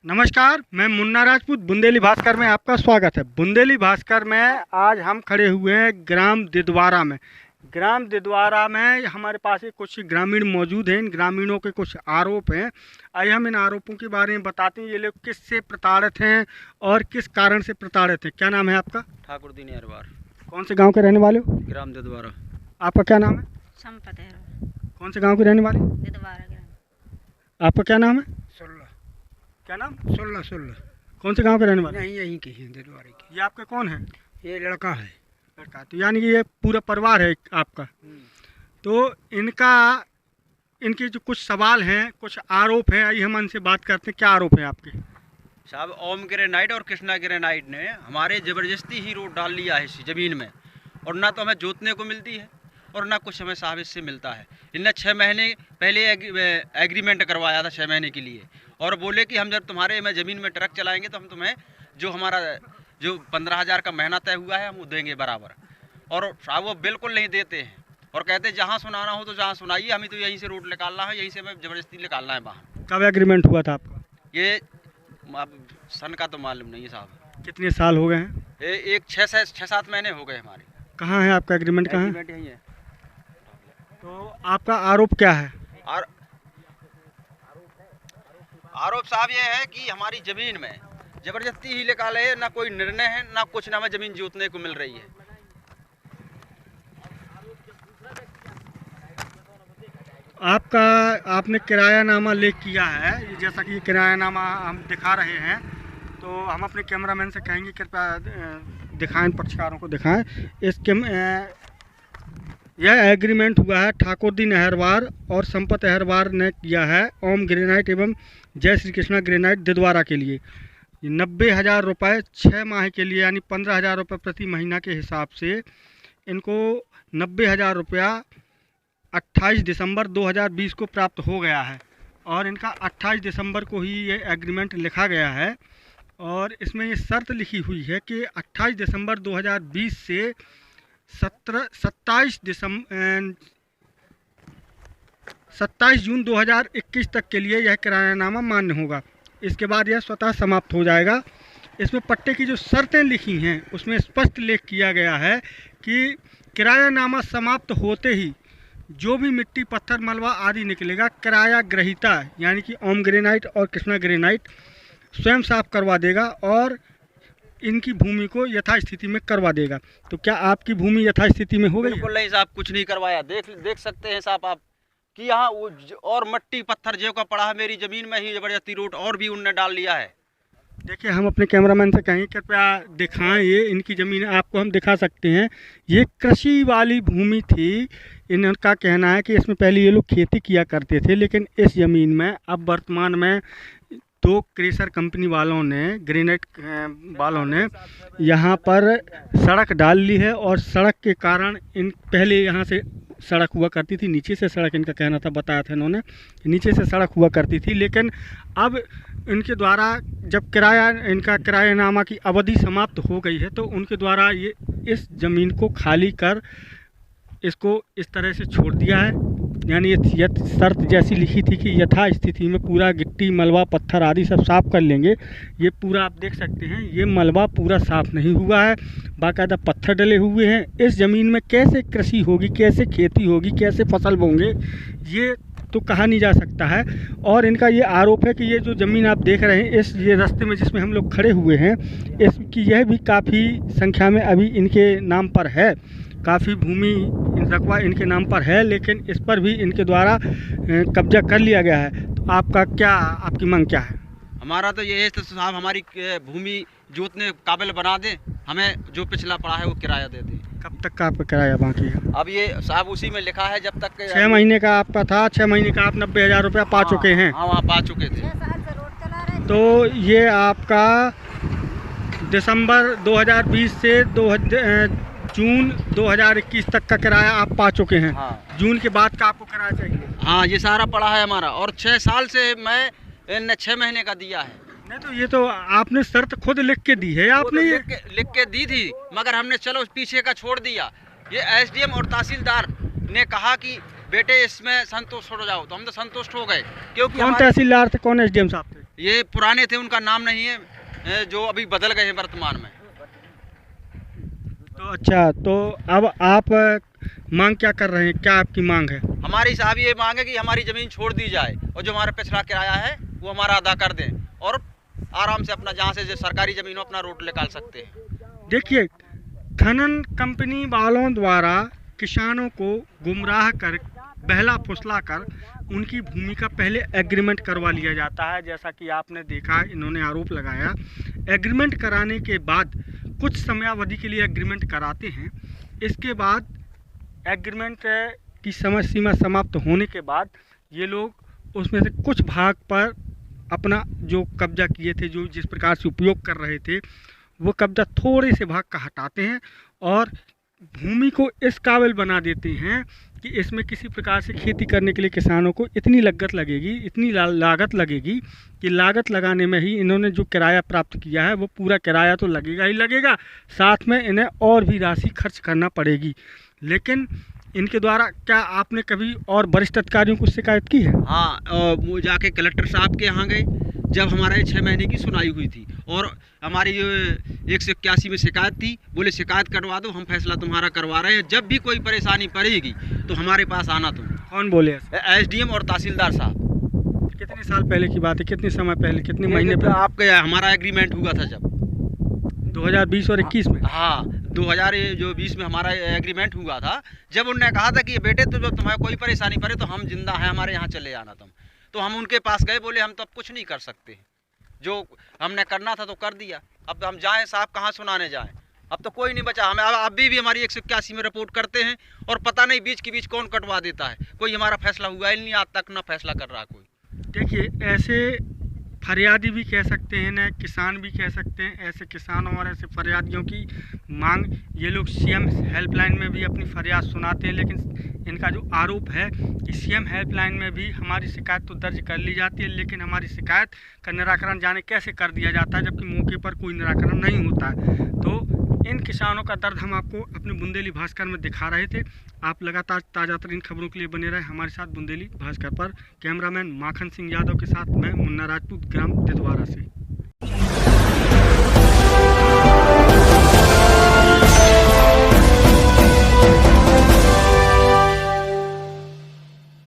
नमस्कार, मैं मुन्ना राजपूत। बुंदेली भास्कर में आपका स्वागत है। बुंदेली भास्कर में आज हम खड़े हुए हैं ग्राम दिदवारा में। ग्राम दिदवारा में हमारे पास एक कुछ ग्रामीण मौजूद हैं। इन ग्रामीणों के कुछ आरोप हैं। आइए हम इन आरोपों के बारे में बताते हैं। ये लोग किससे प्रताड़ित हैं और किस कारण से प्रताड़ित हैं। क्या नाम है आपका? ठाकुर दीन अहरवार। कौन से गाँव के रहने वाले हो? ग्राम दिदवारा। आपका क्या नाम है? संपत है। कौन से गाँव के रहने वाले? दिदवारा ग्राम। आपका क्या नाम है? सोलह। क्या नाम? सोलह। कौन से गाँव के रहने वाले? नहीं, यहीं के हैं, दिलवारे के। ये आपके कौन है? ये लड़का है। लड़का। तो यानी कि ये पूरा परिवार है आपका। तो इनके जो कुछ सवाल हैं, कुछ आरोप हैं, आइए हम उनसे बात करते हैं। क्या आरोप है आपके? साहब, ओम ग्रेनाइट और कृष्णा ग्रेनाइट ने हमारे ज़बरदस्ती ही रोड डाल लिया है इस ज़मीन में, और ना तो हमें जोतने को मिलती है और ना कुछ हमें साहब इससे मिलता है। इनने 6 महीने पहले एग्रीमेंट करवाया था 6 महीने के लिए, और बोले कि हम जब तुम्हारे में ज़मीन में ट्रक चलाएंगे तो हम तुम्हें जो हमारा जो 15,000 का महीना तय हुआ है हम वो देंगे बराबर। और साहब वो बिल्कुल नहीं देते हैं और कहते हैं जहाँ सुनाना हो तो जहाँ सुनाइए, हमें तो यहीं से रोड निकालना है, यहीं से हमें ज़बरदस्ती निकालना है बाहर। कब एग्रीमेंट हुआ था आपका? ये अब सन का तो मालूम नहीं है साहब। कितने साल हो गए हैं? एक 6-7 महीने हो गए हमारे। कहाँ है आपका एग्रीमेंट? कहाँ है? एग्रीमेंट यही है। तो आपका आरोप क्या है? और आरोप साहब ये है कि हमारी ज़मीन में ज़बरदस्ती ही निकाले है, ना कोई निर्णय है ना कुछ, ना हमें ज़मीन जोतने को मिल रही है। आपने किरायानामा लेख किया है। ये जैसा कि ये किरायानामा हम दिखा रहे हैं, तो हम अपने कैमरामैन से कहेंगे कृपया दिखाएं, पक्षकारों को दिखाएं। यह एग्रीमेंट हुआ है ठाकुर दीन अहरवार और संपत अहरवार ने किया है ओम ग्रेनाइट एवं जय श्री कृष्णा ग्रेनाइट दिदवारा के लिए। 90,000 रुपये 6 माह के लिए, यानी 15,000 रुपये प्रति महीना के हिसाब से इनको 90,000 रुपया 28 दिसंबर 2020 को प्राप्त हो गया है। और इनका 28 दिसंबर को ही ये एग्रीमेंट लिखा गया है, और इसमें ये शर्त लिखी हुई है कि 28 दिसंबर 2020 से 27 जून 2021 तक के लिए यह किरायानामा मान्य होगा। इसके बाद यह स्वतः समाप्त हो जाएगा। इसमें पट्टे की जो शर्तें लिखी हैं उसमें स्पष्ट उल्लेख किया गया है कि किरायानामा समाप्त होते ही जो भी मिट्टी, पत्थर, मलबा आदि निकलेगा, किराया ग्रहीता यानी कि ओम ग्रेनाइट और कृष्णा ग्रेनाइट स्वयं साफ करवा देगा और इनकी भूमि को यथास्थिति में करवा देगा। तो क्या आपकी भूमि यथास्थिति में हो गई? बिल्कुल नहीं साहब, कुछ नहीं करवाया। देख सकते हैं साहब आप कि यहाँ वो और मट्टी पत्थर जो का पड़ा है मेरी ज़मीन में ही ज़बरदस्ती रोड और भी उनने डाल लिया है। देखिए, हम अपने कैमरामैन से कहेंगे कृपया दिखाएं। ये इनकी ज़मीन आपको हम दिखा सकते हैं। ये कृषि वाली भूमि थी। इनका कहना है कि इसमें पहले ये लोग खेती किया करते थे, लेकिन इस ज़मीन में अब वर्तमान में 2 क्रेशर कंपनी वालों ने, ग्रेनाइट वालों ने यहाँ पर सड़क डाल ली है, और सड़क के कारण पहले यहाँ से सड़क हुआ करती थी, नीचे से सड़क, इनका कहना था, बताया था इन्होंने, नीचे से सड़क हुआ करती थी। लेकिन अब इनके द्वारा जब इनका किरायानामा की अवधि समाप्त हो गई है, तो उनके द्वारा ये इस ज़मीन को खाली कर इसको इस तरह से छोड़ दिया है। यानी ये शर्त जैसी लिखी थी कि यथास्थिति में पूरा गिट्टी, मलबा, पत्थर आदि सब साफ़ कर लेंगे। ये पूरा आप देख सकते हैं, ये मलबा पूरा साफ़ नहीं हुआ है, बाकायदा पत्थर डले हुए हैं। इस ज़मीन में कैसे कृषि होगी, कैसे खेती होगी, कैसे फसल बोंगे, ये तो कहा नहीं जा सकता है। और इनका ये आरोप है कि ये जो ज़मीन आप देख रहे हैं, ये रास्ते में जिसमें हम लोग खड़े हुए हैं, इसकी यह भी काफ़ी संख्या में अभी इनके नाम पर है। काफ़ी भूमि रकबा इनके नाम पर है, लेकिन इस पर भी इनके द्वारा कब्जा कर लिया गया है। तो आपकी मांग क्या है? हमारा तो ये है तो साहब, हमारी भूमि जोतने काबिल बना दें, हमें जो पिछला पड़ा है वो किराया दे दें। कब तक का आपका किराया बाकी है? अब ये साहब उसी में लिखा है जब तक 6 महीने का आपका था। 6 महीने का आप 90,000 रुपया पा चुके हैं। हाँ, वहाँ पा चुके थे। 6 साल से रोड चला रहे हैं। तो ये आपका दिसंबर 2020 से जून 2021 तक का किराया आप पा चुके हैं। हाँ। जून के बाद का आपको किराया चाहिए? हाँ, ये सारा पड़ा है हमारा, और 6 साल से मैं इनने 6 महीने का दिया है। नहीं, तो ये तो आपने शर्त खुद लिख के दी है। आपने ये लिख के दी थी, मगर हमने चलो पीछे का छोड़ दिया। ये एसडीएम और तहसीलदार ने कहा कि बेटे इसमें संतुष्ट हो जाओ, तो हम तो संतुष्ट हो गए। क्योंकि कौन तहसीलदार थे, कौन एसडीएम साहब थे? ये पुराने थे, उनका नाम नहीं है, जो अभी बदल गए हैं वर्तमान में। तो अच्छा, तो अब आप मांग क्या कर रहे हैं, क्या आपकी मांग है? हमारी साहब ये मांग है कि हमारी ज़मीन छोड़ दी जाए और जो हमारा पिछड़ा किराया है वो हमारा अदा कर दें और आराम से अपना जहाँ से जो सरकारी ज़मीन हो अपना रोड निकाल सकते हैं। देखिए, खनन कंपनी वालों द्वारा किसानों को गुमराह कर, बहला फुसला कर उनकी भूमि का पहले एग्रीमेंट करवा लिया जाता है। जैसा कि आपने देखा, इन्होंने आरोप लगाया। एग्रीमेंट कराने के बाद कुछ समयावधि के लिए एग्रीमेंट कराते हैं। इसके बाद एग्रीमेंट की समय सीमा समाप्त होने के बाद ये लोग उसमें से कुछ भाग पर अपना जो कब्जा किए थे, जो जिस प्रकार से उपयोग कर रहे थे, वो कब्जा थोड़े से भाग का हटाते हैं और भूमि को इस काबिल बना देते हैं कि इसमें किसी प्रकार से खेती करने के लिए किसानों को इतनी लागत लगेगी, इतनी लागत लगेगी कि लागत लगाने में ही इन्होंने जो किराया प्राप्त किया है वो पूरा किराया तो लगेगा ही लगेगा, साथ में इन्हें और भी राशि खर्च करना पड़ेगी। लेकिन इनके द्वारा क्या आपने कभी और वरिष्ठ अधिकारियों को शिकायत की है? हाँ, वो जाके कलेक्टर साहब के यहाँ गए जब हमारे 6 महीने की सुनाई हुई थी और हमारी 181 में शिकायत थी। बोले शिकायत करवा दो, हम फैसला तुम्हारा करवा रहे हैं, जब भी कोई परेशानी पड़ेगी तो हमारे पास आना तुम। कौन बोले? SDM और तहसीलदार साहब। कितने साल पहले की बात है, कितने समय पहले, कितने महीने तो पहले? आपका हमारा एग्रीमेंट हुआ था जब 2020 और 21 में। हाँ, 2020 में हमारा एग्रीमेंट हुआ था, जब उन्होंने कहा था कि बेटे तो जब तुम्हें कोई परेशानी पड़े तो हम जिंदा हैं, हमारे यहाँ चले आना तुम। तो हम उनके पास गए, बोले हम तो अब कुछ नहीं कर सकते, जो हमने करना था तो कर दिया, अब हम जाएं साहब, कहाँ सुनाने जाएं? अब तो कोई नहीं बचा हमें। अब अभी भी हमारी 181 में रिपोर्ट करते हैं और पता नहीं बीच के बीच कौन कटवा देता है। कोई हमारा फैसला हुआ ही नहीं, आज तक ना फैसला कर रहा कोई। देखिए, ऐसे फरियादी भी कह सकते हैं, न किसान भी कह सकते हैं, ऐसे किसानों और ऐसे फरियादियों की मांग ये लोग CM हेल्पलाइन में भी अपनी फरियाद सुनाते हैं। लेकिन इनका जो आरोप है कि CM हेल्पलाइन में भी हमारी शिकायत तो दर्ज कर ली जाती है, लेकिन हमारी शिकायत का निराकरण जाने कैसे कर दिया जाता है, जबकि मौके पर कोई निराकरण नहीं होता है। तो इन किसानों का दर्द हम आपको अपने बुंदेली भास्कर में दिखा रहे थे। आप लगातार ताज़ा तरीन खबरों के लिए बने रहे हमारे साथ बुंदेली भास्कर पर। कैमरामैन माखन सिंह यादव के साथ मैं मुन्ना राजपूत, ग्राम दिदवारा से।